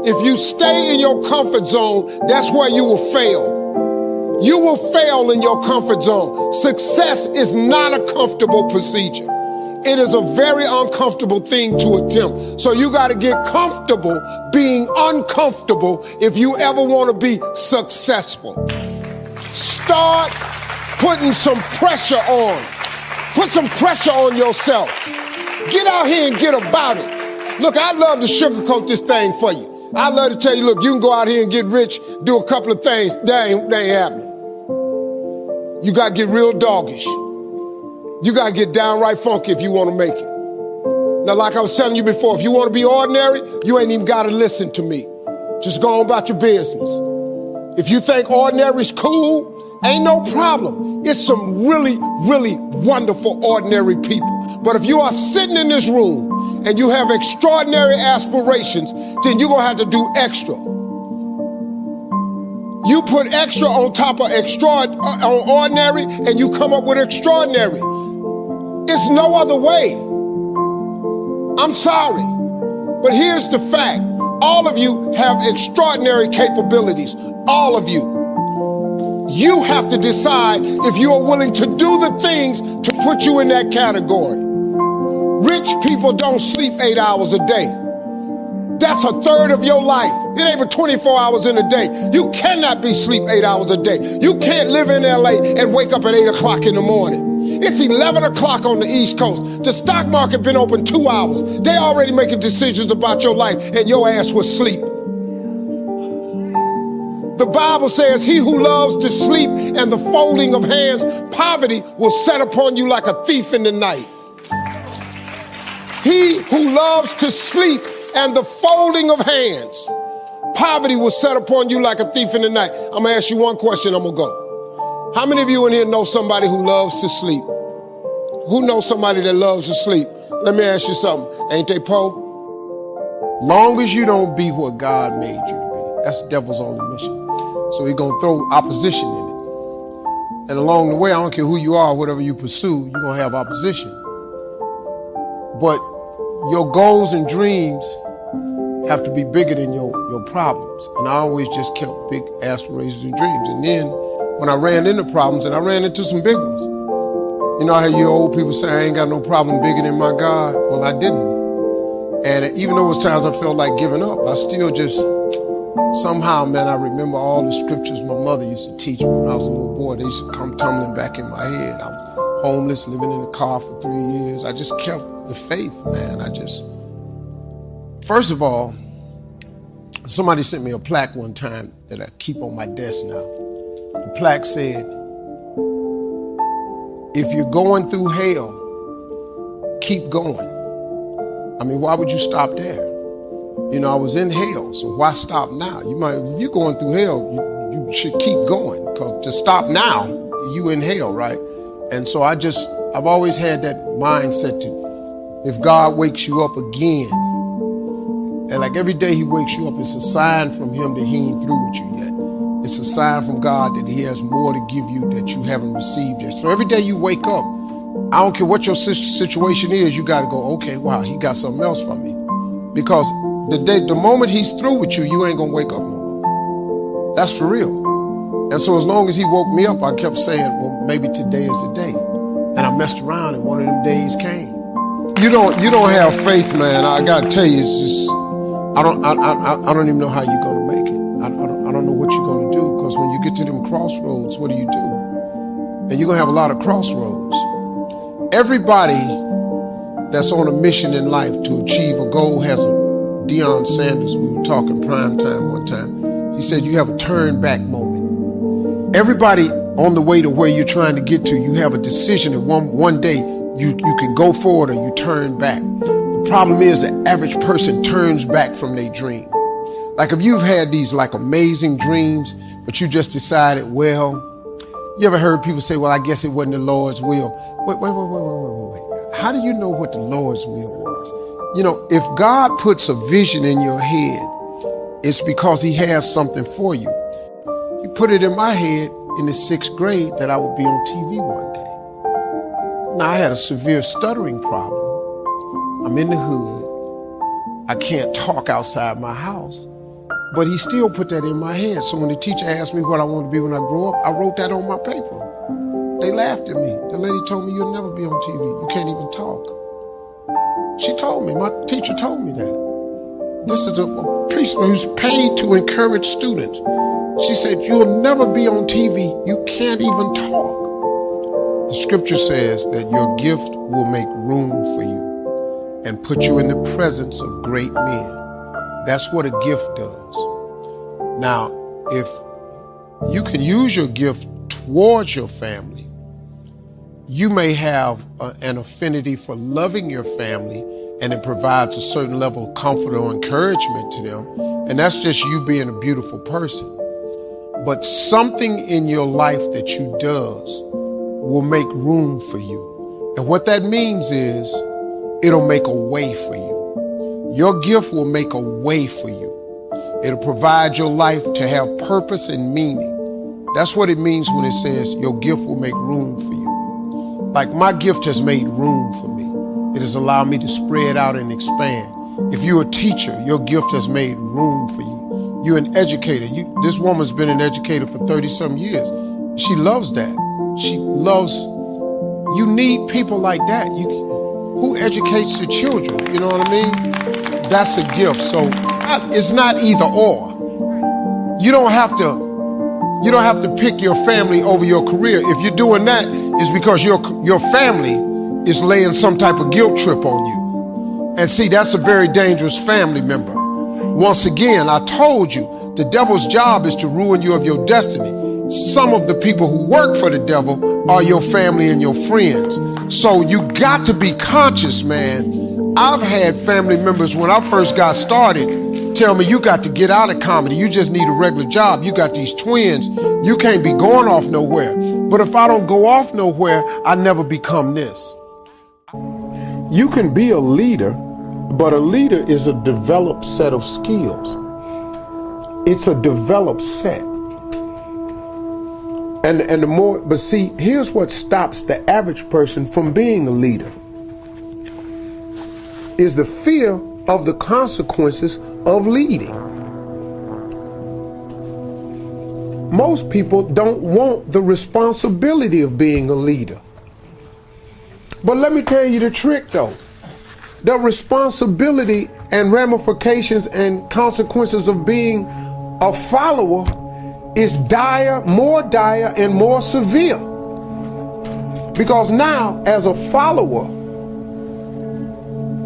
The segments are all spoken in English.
If you stay in your comfort zone, that's where you will fail. You will fail in your comfort zone. Success is not a comfortable procedure. It is a very uncomfortable thing to attempt. So you got to get comfortable being uncomfortable if you ever want to be successful. Start putting some pressure on. Put some pressure on yourself. Get out here and get about it. Look, I'd love to sugarcoat this thing for you. I'd love to tell you, look, you can go out here and get rich, do a couple of things. That ain't happening. You got to get real doggish. You got to get downright funky if you want to make it. Now, like I was telling you before, if you want to be ordinary, you ain't even got to listen to me. Just go on about your business. If you think ordinary's cool, ain't no problem. It's some really, really wonderful ordinary people. But if you are sitting in this room and you have extraordinary aspirations, then you're going to have to do extra. You put extra on top of on ordinary and you come up with extraordinary. It's no other way. I'm sorry, but here's the fact. All of you have extraordinary capabilities. All of you. You have to decide if you are willing to do the things to put you in that category. Rich people don't sleep 8 hours a day. That's a third of your life. It ain't but 24 hours in a day. You cannot be sleep 8 hours a day. You can't live in LA and wake up at 8 o'clock in the morning. It's 11 o'clock on the East Coast. The stock market been open 2 hours. They already making decisions about your life and your ass was asleep. The Bible says, he who loves to sleep and the folding of hands, poverty will set upon you like a thief in the night. He who loves to sleep and the folding of hands, poverty will set upon you like a thief in the night. I'm gonna ask you one question, I'm gonna go. How many of you in here know somebody who loves to sleep? Who knows somebody that loves to sleep? Let me ask you something. Ain't they poor? Long as you don't be what God made you to be, that's the devil's only mission. So he's gonna throw opposition in it. And along the way, I don't care who you are, whatever you pursue, you're gonna have opposition. But your goals and dreams have to be bigger than your problems. And I always just kept big aspirations and dreams. And then when I ran into problems, and I ran into some big ones. You know how you old people say, I ain't got no problem bigger than my God? Well, I didn't. And even though it was times I felt like giving up, I still just, somehow, man, I remember all the scriptures my mother used to teach me when I was a little boy. They used to come tumbling back in my head. I was homeless, living in a car for 3 years. I just kept the faith, man. First of all, somebody sent me a plaque one time that I keep on my desk now. The plaque said, if you're going through hell, keep going. I mean, why would you stop there? You know, I was in hell, so why stop now? If you're going through hell, you should keep going, because to stop now, you in hell, right? And so I've always had that mindset to, if God wakes you up again, and like every day he wakes you up, it's a sign from him that he ain't through with you yet. It's a sign from God that he has more to give you that you haven't received yet. So every day you wake up, I don't care what your situation is, you got to go, okay, wow, he got something else for me. Because the moment he's through with you, you ain't going to wake up no more. That's for real. And so as long as he woke me up, I kept saying, well, maybe today is the day. And I messed around and one of them days came. You don't have faith, man. I got to tell you, it's just, I don't even know how you're going to make it. I don't know what you're going to do, because when you get to them crossroads, what do? And you're going to have a lot of crossroads. Everybody that's on a mission in life to achieve a goal has a Deion Sanders. We were talking prime time one time. He said you have a turn back moment. Everybody on the way to where you're trying to get to, you have a decision, and one day you can go forward or you turn back. The problem is the average person turns back from their dream. Like if you've had these like amazing dreams, but you just decided, well, you ever heard people say, well, I guess it wasn't the Lord's will. Wait. How do you know what the Lord's will was? You know, if God puts a vision in your head, it's because he has something for you. He put it in my head in the 6th grade that I would be on TV one day. Now, I had a severe stuttering problem. I'm in the hood. I can't talk outside my house. But he still put that in my head. So when the teacher asked me what I wanted to be when I grow up, I wrote that on my paper. They laughed at me. The lady told me, you'll never be on TV. You can't even talk. She told me, my teacher told me that. This is a principal who's paid to encourage students. She said, you'll never be on TV. You can't even talk. The scripture says that your gift will make room for you and put you in the presence of great men. That's what a gift does. Now, if you can use your gift towards your family, you may have an affinity for loving your family, and it provides a certain level of comfort or encouragement to them. And that's just you being a beautiful person. But something in your life that you does will make room for you. And what that means is it'll make a way for you. Your gift will make a way for you. It'll provide your life to have purpose and meaning. That's what it means when it says your gift will make room for you. Like my gift has made room for me. It has allowed me to spread out and expand. If you're a teacher, your gift has made room for you. You're an educator. This woman's been an educator for 30-some years. She loves that. She loves, you need people like that. Who educates the children, you know what I mean? That's a gift. So it's not either or. You don't have to pick your family over your career. If you're doing that, it's because your family is laying some type of guilt trip on you. And see, that's a very dangerous family member. Once again, I told you, the devil's job is to ruin you of your destiny. Some of the people who work for the devil are your family and your friends. So you got to be conscious, man. I've had family members when I first got started tell me, you got to get out of comedy. You just need a regular job. You got these twins. You can't be going off nowhere. But if I don't go off nowhere, I never become this. You can be a leader, but a leader is a developed set of skills. It's a developed set. And the more, but see, here's what stops the average person from being a leader is the fear of the consequences of leading. Most people don't want the responsibility of being a leader. But let me tell you the trick though. The responsibility and ramifications and consequences of being a follower is more dire and more severe. Because now, as a follower,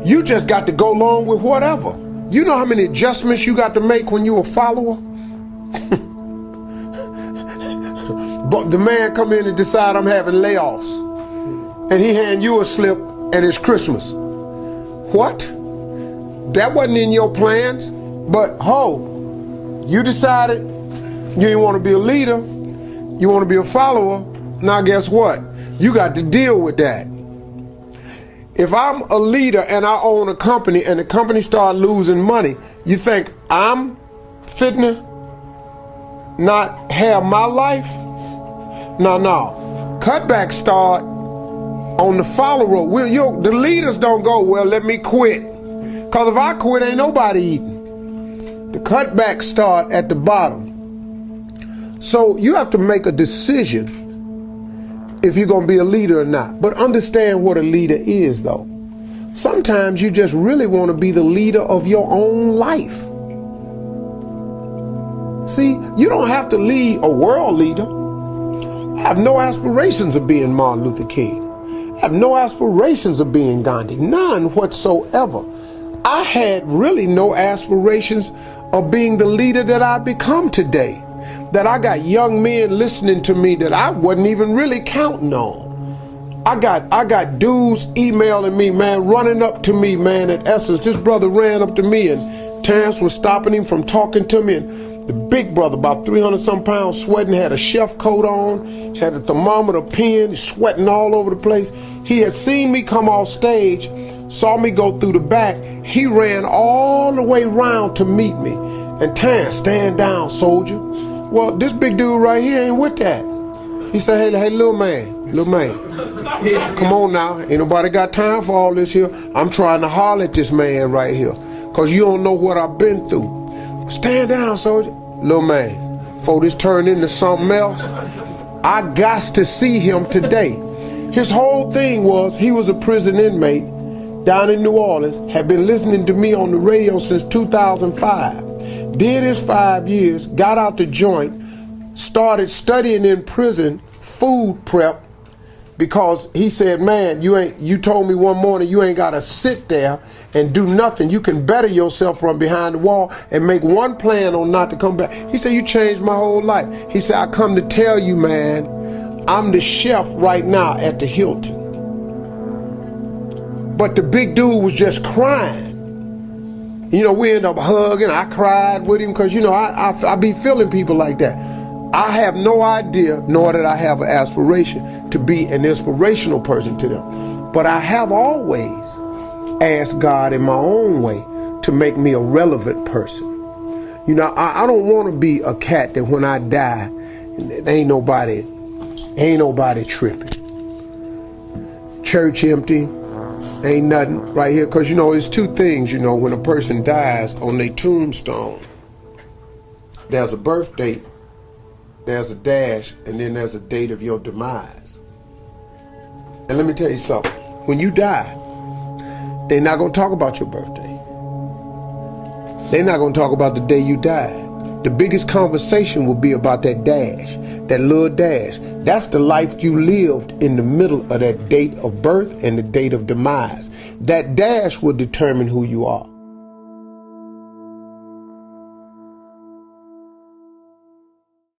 you just got to go along with whatever. You know how many adjustments you got to make when you're a follower? But the man come in and decide I'm having layoffs, and he hand you a slip and it's Christmas. What? That wasn't in your plans, but you decided you didn't want to be a leader, you want to be a follower. Now guess what? You got to deal with that. If I'm a leader and I own a company and the company start losing money, you think I'm fitting to not have my life? No. Cutbacks start on the follower. The leaders don't go, well, let me quit. Because if I quit, ain't nobody eating. The cutbacks start at the bottom. So you have to make a decision if you're going to be a leader or not. But understand what a leader is, though. Sometimes you just really want to be the leader of your own life. See, you don't have to lead a world leader. I have no aspirations of being Martin Luther King. I have no aspirations of being Gandhi. None whatsoever. I had really no aspirations of being the leader that I've become today. That I got young men listening to me that I wasn't even really counting on. I got dudes emailing me, man, running up to me, man, at Essence. This brother ran up to me and Terrence was stopping him from talking to me. And the big brother, about 300-some pounds, sweating, had a chef coat on, had a thermometer pen, sweating all over the place. He had seen me come off stage, saw me go through the back. He ran all the way around to meet me. And Terrence, stand down, soldier. Well, this big dude right here ain't with that. He said, hey, little man, come on now. Ain't nobody got time for all this here. I'm trying to holler at this man right here because you don't know what I've been through. Stand down, soldier. Little man, before this turned into something else, I got to see him today. His whole thing was he was a prison inmate down in New Orleans, had been listening to me on the radio since 2005. Did his 5 years, got out the joint, started studying in prison food prep, because he said, man, you told me one morning you ain't gotta sit there and do nothing. You can better yourself from behind the wall and make one plan on not to come back. He said, you changed my whole life. He said, I come to tell you, man, I'm the chef right now at the Hilton. But the big dude was just crying. You know, we end up hugging. I cried with him because, you know, I be feeling people like that. I have no idea, nor did I have an aspiration to be an inspirational person to them. But I have always asked God in my own way to make me a relevant person. You know, I don't want to be a cat that when I die, ain't nobody tripping. Church empty, ain't nothing right here. Because, you know, it's two things, you know, when a person dies on their tombstone, there's a birth date, there's a dash, and then there's a date of your demise. And let me tell you something. When you die, they're not going to talk about your birthday. They're not going to talk about the day you died. The biggest conversation will be about that dash, that little dash. That's the life you lived in the middle of that date of birth and the date of demise. That dash will determine who you are.